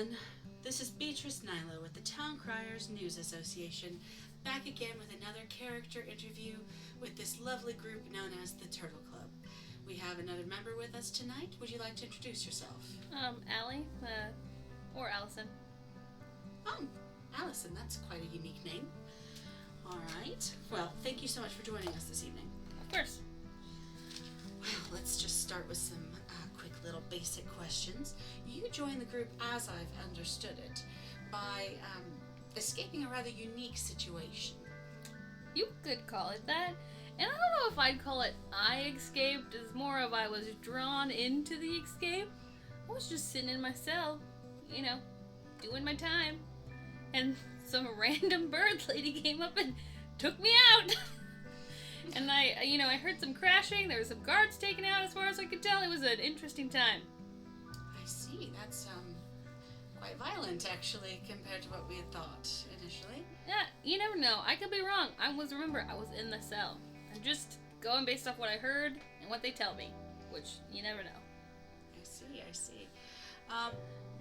everyone. This is Beatrice Nilo with the Town Criers News Association, back again with another character interview with this lovely group known as the Turtle Club. We have another member with us tonight. Would you like to introduce yourself? Allie, or Allison. Oh, Allison, that's quite a unique name. All right. Well, thank you so much for joining us this evening. Of course. Well, let's just start with some quick little basic questions. You joined the group, as I've understood it, by escaping a rather unique situation. You could call it that. And I don't know if I'd call it I escaped, as more of I was drawn into the escape. I was just sitting in my cell, doing my time. And some random bird lady came up and took me out. And I heard some crashing. There were some guards taken out, as far as I could tell. It was an interesting time. I see. That's quite violent, actually, compared to what we had thought initially. Yeah, you never know. I could be wrong. Remember, I was in the cell. I'm just going based off what I heard and what they tell me, which you never know. I see.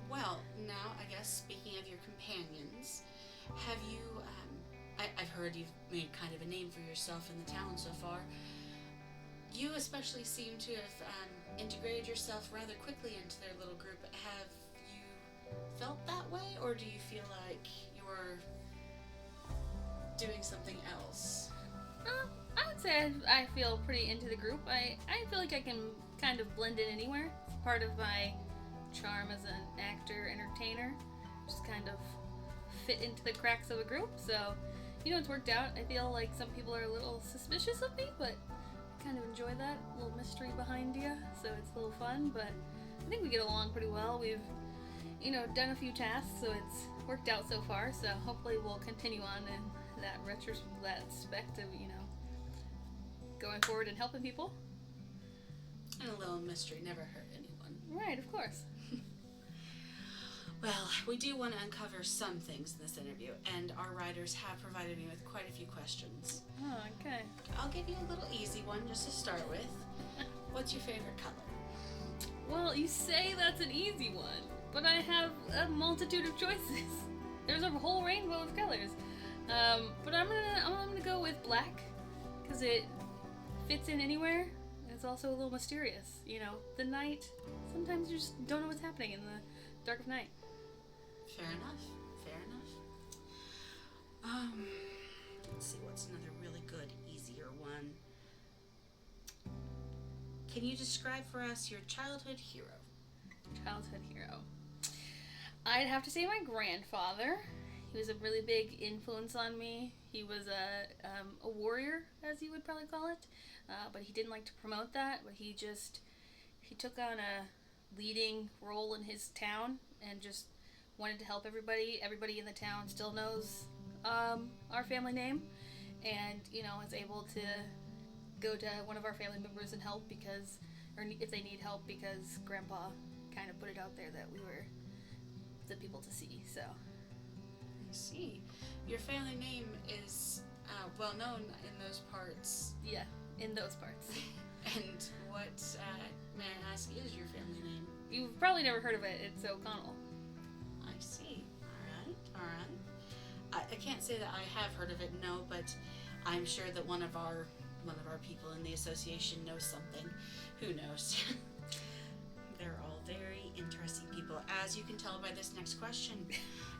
Well, now, I guess, speaking of your companions, have you, I've heard you've made kind of a name for yourself in the town so far. You especially seem to have integrated yourself rather quickly into their little group. Have you felt that way, or do you feel like you're doing something else? I would say I feel pretty into the group. I feel like I can kind of blend in anywhere. It's part of my charm as an actor, entertainer. Just kind of fit into the cracks of a group. So, it's worked out. I feel like some people are a little suspicious of me, but I kind of enjoy that little mystery behind you. So it's a little fun, but I think we get along pretty well. We've, done a few tasks, so it's worked out so far. So hopefully we'll continue on in that aspect of, going forward and helping people. And a little mystery never hurt anyone. Right, of course. Well, we do want to uncover some things in this interview, and our writers have provided me with quite a few questions. Oh, okay. I'll give you a little easy one just to start with. What's your favorite color? Well, you say that's an easy one, but I have a multitude of choices. There's a whole rainbow of colors. But I'm gonna go with black, because it fits in anywhere. It's also a little mysterious. The night, sometimes you just don't know what's happening in the dark of night. Fair enough. Let's see, what's another really good, easier one? Can you describe for us your childhood hero? Childhood hero. I'd have to say my grandfather. He was a really big influence on me. He was a warrior, as you would probably call it, but he didn't like to promote that. But he took on a leading role in his town and just wanted to help everybody. Everybody in the town still knows our family name, and is able to go to one of our family members and help or if they need help, because Grandpa kind of put it out there that we were the people to see. So. I see. Your family name is well known in those parts. Yeah, in those parts. And what, may I ask, is your family name? You've probably never heard of it. It's O'Connell. I see. All right. I can't say that I have heard of it, no, but I'm sure that one of our people in the association knows something. Who knows? They're all very interesting people, as you can tell by this next question.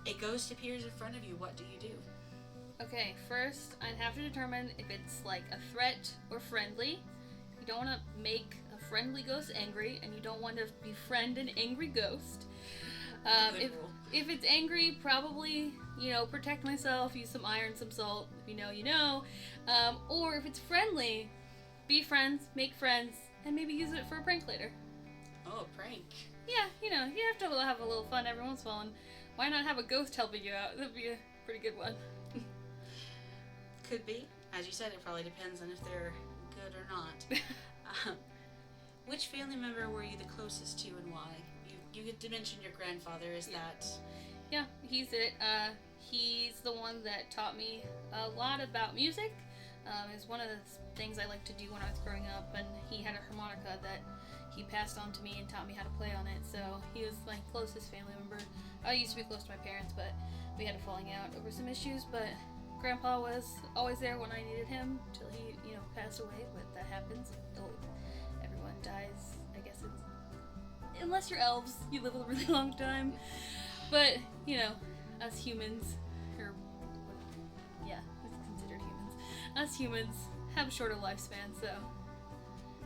A ghost appears in front of you. What do you do? Okay, first I'd have to determine if it's like a threat or friendly. You don't want to make a friendly ghost angry, and you don't want to befriend an angry ghost. If it's angry, probably, protect myself, use some iron, some salt. If you know, you know. Or if it's friendly, be friends, make friends, and maybe use it for a prank later. Oh, a prank. Yeah, you have to have a little fun every once in a while. And why not have a ghost helping you out? That'd be a pretty good one. Could be. As you said, it probably depends on if they're good or not. Which family member were you the closest to, and why? You get to mention your grandfather. Is that? Yeah, he's it. He's the one that taught me a lot about music. It's one of the things I liked to do when I was growing up, and he had a harmonica that he passed on to me and taught me how to play on it. So he was my closest family member. I used to be close to my parents, but we had a falling out over some issues. But Grandpa was always there when I needed him till he, passed away. But that happens. Everyone dies, I guess. Unless you're elves, you live a really long time. But us humans, or yeah, it's considered humans. Us humans have a shorter lifespan, so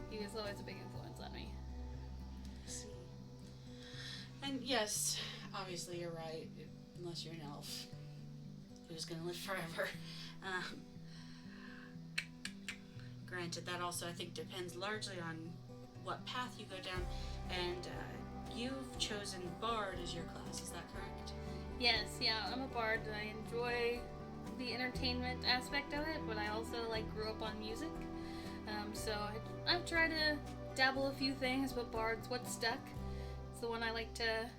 he was always a big influence on me. See. And yes, obviously you're right. Unless you're an elf, who's going to live forever. Granted, that also I think depends largely on what path you go down. And you've chosen Bard as your class. Is that correct? Yes, yeah, I'm a bard. I enjoy the entertainment aspect of it, but I also grew up on music. So I've tried to dabble a few things, but Bard's what stuck. It's the one I like to,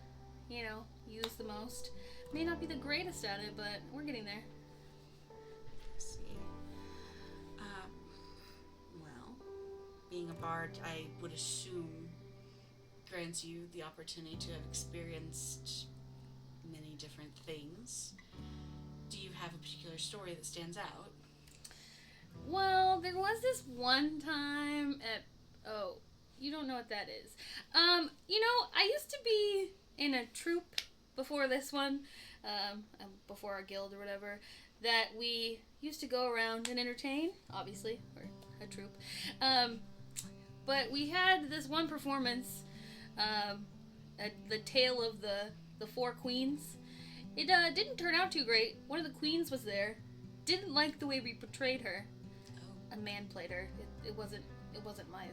use the most. May not be the greatest at it, but we're getting there. Let's see. Well, being a bard, I would assume grants you the opportunity to have experienced many different things. Do you have a particular story that stands out? Well, there was this one time at... Oh, you don't know what that is. I used to be in a troupe before this one, before our guild or whatever, that we used to go around and entertain. Obviously, we're a troupe. But we had this one performance, the Tale of the Four Queens. It didn't turn out too great. One of the queens was there, didn't like the way we portrayed her. A man played her. It wasn't my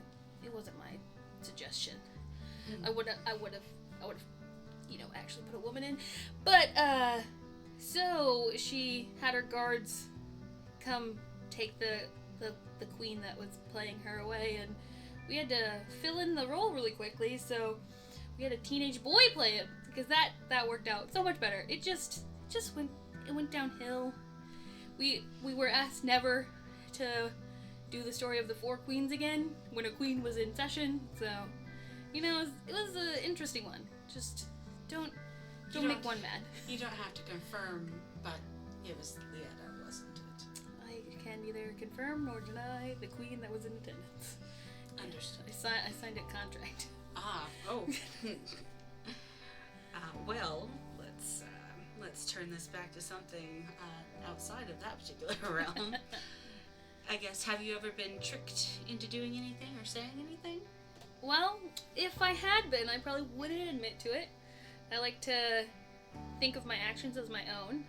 suggestion. Mm-hmm. I would have actually put a woman in. But so she had her guards come take the queen that was playing her away, and we had to fill in the role really quickly. So we had a teenage boy play it because that worked out so much better. It just went downhill. We were asked never to do the story of the Four Queens again when a queen was in session. So it was an interesting one. Just don't make one mad. You don't have to confirm, but it was Lieta, wasn't it? I can neither confirm nor deny the queen that was in attendance. Understood. I signed a contract. Oh. Well, let's turn this back to something outside of that particular realm. I guess, have you ever been tricked into doing anything or saying anything? Well, if I had been, I probably wouldn't admit to it. I like to think of my actions as my own.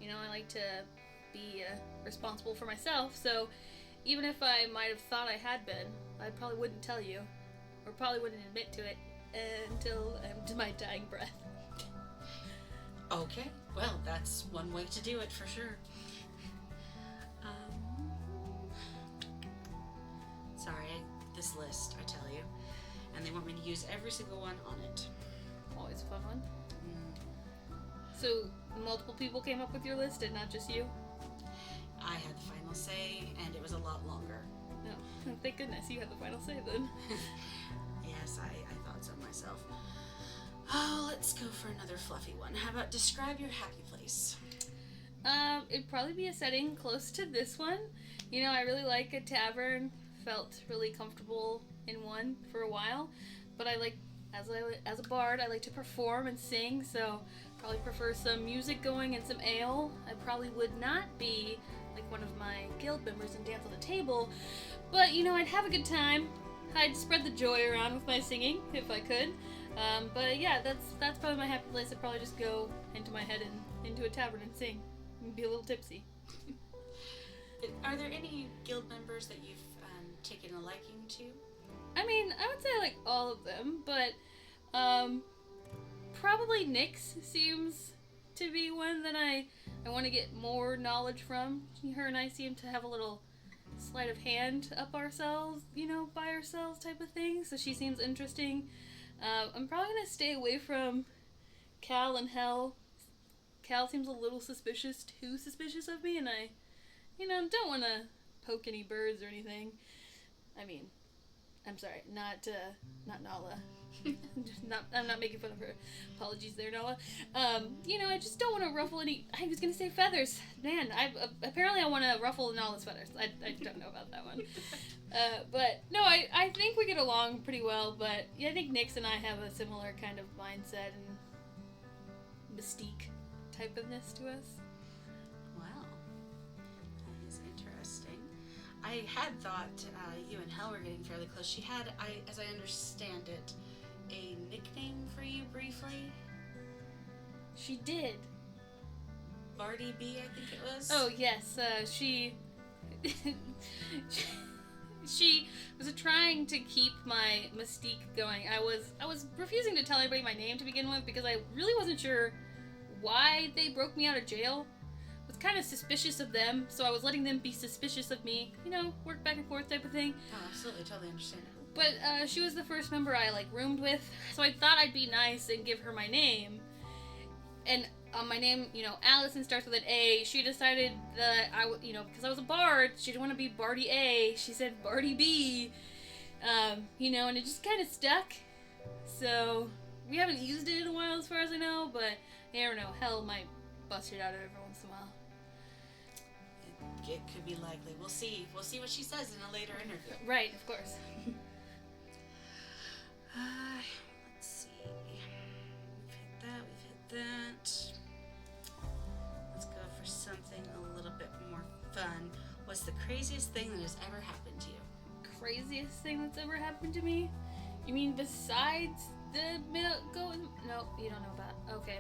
I like to be responsible for myself, so even if I might have thought I had been, I probably wouldn't tell you, or probably wouldn't admit to it until to my dying breath. Okay, well, that's one way to do it for sure. Sorry, this list, I tell you, and they want me to use every single one on it. Always a fun one. So, multiple people came up with your list and not just you? I had the final say, and it was a lot longer. No, thank goodness you had the final say then. Yes, I thought so myself. Oh, let's go for another fluffy one. How about describe your happy place? It'd probably be a setting close to this one. I really like a tavern. Felt really comfortable in one for a while, but I like, as a bard, I like to perform and sing, so probably prefer some music going and some ale. I probably would not be like one of my guild members and dance on the table, but I'd have a good time. I'd spread the joy around with my singing if I could. But yeah, that's probably my happy place. I'd probably just go into my head and into a tavern and sing and be a little tipsy. Are there any guild members that you've taken a liking to? I mean, I would say I like all of them, but probably Nyx seems to be one that I want to get more knowledge from. Her and I seem to have a little sleight of hand up ourselves, by ourselves type of thing, so she seems interesting. I'm probably going to stay away from Cal and Hel. Cal seems a little too suspicious of me, and I, don't want to poke any birds or anything. I mean, I'm sorry, not Nala. I'm not making fun of her. Apologies there, Nala. I just don't want to ruffle any. I was gonna say feathers. Man, apparently I want to ruffle Nala's feathers. I don't know about that one. But no, I think we get along pretty well. But yeah, I think Nyx and I have a similar kind of mindset and mystique type ofness to us. Well, that is interesting. I had thought you and Hel were getting fairly close. She had, as I understand it, a nickname for you briefly. She did. Barty B, I think it was. Oh yes, she she was trying to keep my mystique going. I was refusing to tell anybody my name to begin with because I really wasn't sure why they broke me out of jail. I was kind of suspicious of them, so I was letting them be suspicious of me. Work back and forth type of thing. Oh, absolutely, totally understandable. But she was the first member I roomed with, so I thought I'd be nice and give her my name. And my name, Allison starts with an A. She decided that because I was a bard, she didn't want to be Barty A. She said Barty B. And it just kind of stuck. So we haven't used it in a while, as far as I know. But I don't know. Hel might bust it out every once in a while. It could be likely. We'll see. We'll see what she says in a later interview. Right, of course. Let's see. We've hit that. Let's go for something a little bit more fun. What's the craziest thing that has ever happened to you? Craziest thing that's ever happened to me? You mean besides the No, you don't know about. Okay.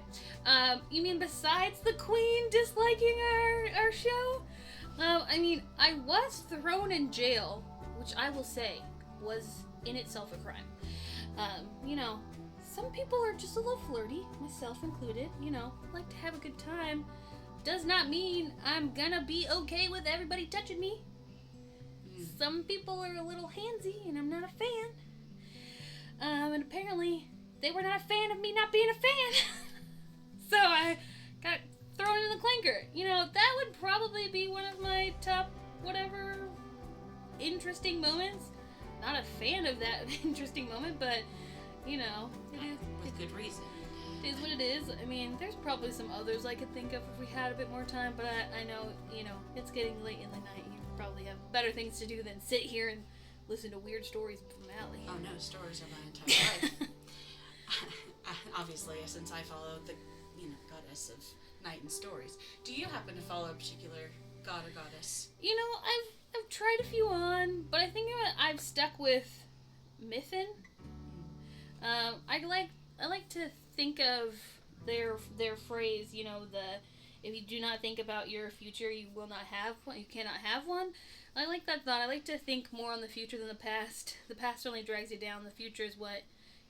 You mean besides the Queen disliking our show? I was thrown in jail, which I will say was in itself a crime. Some people are just a little flirty, myself included, like to have a good time. Does not mean I'm gonna be okay with everybody touching me. Some people are a little handsy, and I'm not a fan. And apparently, they were not a fan of me not being a fan. So I got thrown in the clinker. That would probably be one of my top, interesting moments. Not a fan of that interesting moment, but, it is. With good reason. It is what it is. There's probably some others I could think of if we had a bit more time, but I know, it's getting late in the night. You probably have better things to do than sit here and listen to weird stories from Allie. Oh no, stories are my entire life. Obviously, since I follow the, goddess of night and stories. Do you happen to follow a particular god or goddess? I've tried a few on, but I think I've stuck with Miffin. I like to think of their phrase, if you do not think about your future, you will not have one. You cannot have one. I like that thought. I like to think more on the future than the past. The past only drags you down. The future is what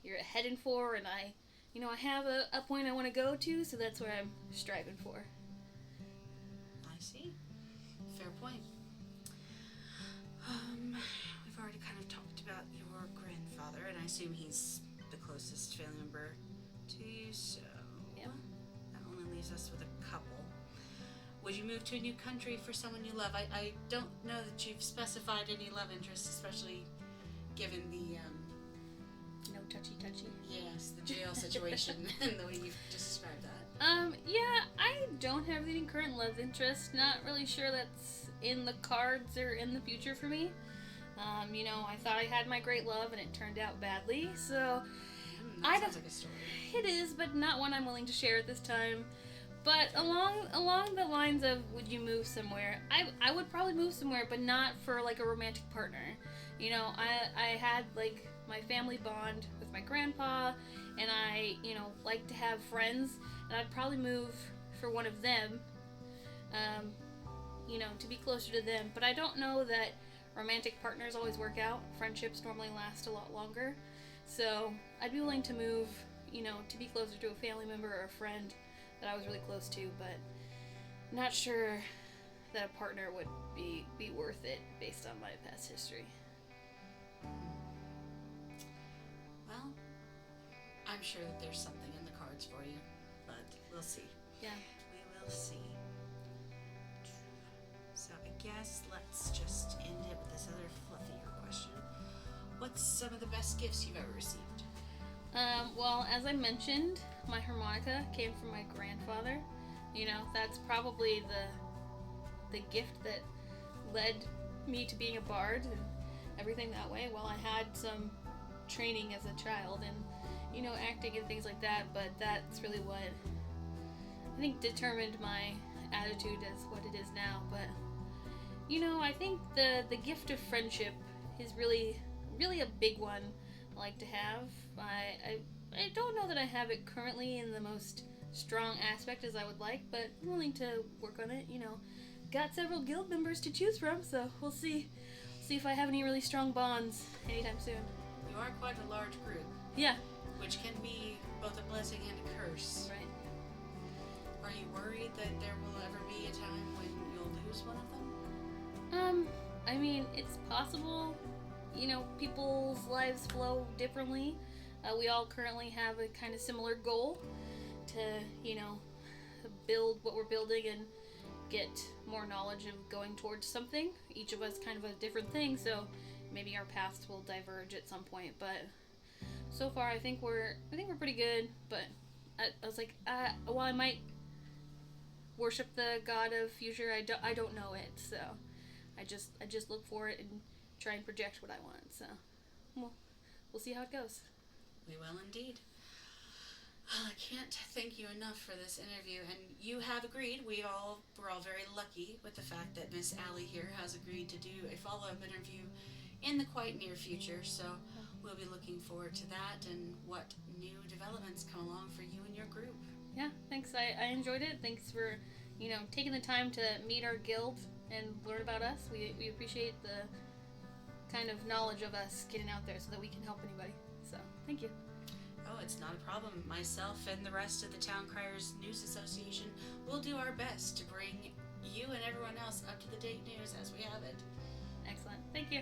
you're heading for, and I have a point I want to go to, so that's where I'm striving for. I see. Fair point. We've already kind of talked about your grandfather, and I assume he's the closest family member to you, so Yep. that only leaves us with a couple. Would you move to a new country for someone you love? I don't know that you've specified any love interests, especially given the No touchy. yes, the jail situation and the way you've described that. Yeah, I don't have any current love interest. Not really sure that's in the cards or in the future for me. I thought I had my great love and it turned out badly, so That sounds like a story. It is, but not one I'm willing to share at this time. But along the lines of would you move somewhere, I would probably move somewhere, but not for a romantic partner. I had my family bond with my grandpa, and I like to have friends, and I'd probably move for one of them, to be closer to them. But I don't know that romantic partners always work out. Friendships normally last a lot longer. So I'd be willing to move, to be closer to a family member or a friend that I was really close to, but not sure that a partner would be worth it based on my past history. Well, I'm sure that there's something in the cards for you, but we'll see. Yeah. We will see. So I guess let's just end it with this other fluffier question. what's some of the best gifts you've ever received? Well, as I mentioned, my harmonica came from my grandfather. You know, that's probably the gift that led me to being a bard and everything that way. Well, I had some training as a child and, you know, acting and things like that, but that's really what I think determined my attitude as what it is now. But, you know, I think the gift of friendship is really a big one I like to have. I don't know that I have it currently in the most strong aspect as I would like, but I'm willing to work on it. You know, got several guild members to choose from, so we'll see if I have any really strong bonds anytime soon. You are quite a large group. Yeah. Which can be both a blessing and a curse. Right. Are you worried that there will ever be a time when you'll lose one of them? I mean, it's possible. You know, people's lives flow differently. We all currently have a kind of similar goal to, you know, build what we're building and get more knowledge of going towards something. Each of us kind of a different thing, so maybe our paths will diverge at some point. But so far, I think we're pretty good. But I was like, while I might worship the god of future, I don't know it. So I just look for it and try and project what I want. So we'll see how it goes. We will indeed. I can't thank you enough for this interview, and you have agreed. We're all very lucky with the fact that Miss Allie here has agreed to do a follow-up interview in the quite near future. So we'll be looking forward to that and what new developments come along for you and your group. Yeah, thanks. I enjoyed it. Thanks for, you know, taking the time to meet our guild and learn about us. We appreciate the kind of knowledge of us getting out there so that we can help anybody. So, thank you. Oh, it's not a problem. Myself and the rest of the Town Criers News Association will do our best to bring you and everyone else up to the date news as we have it. Excellent. Thank you.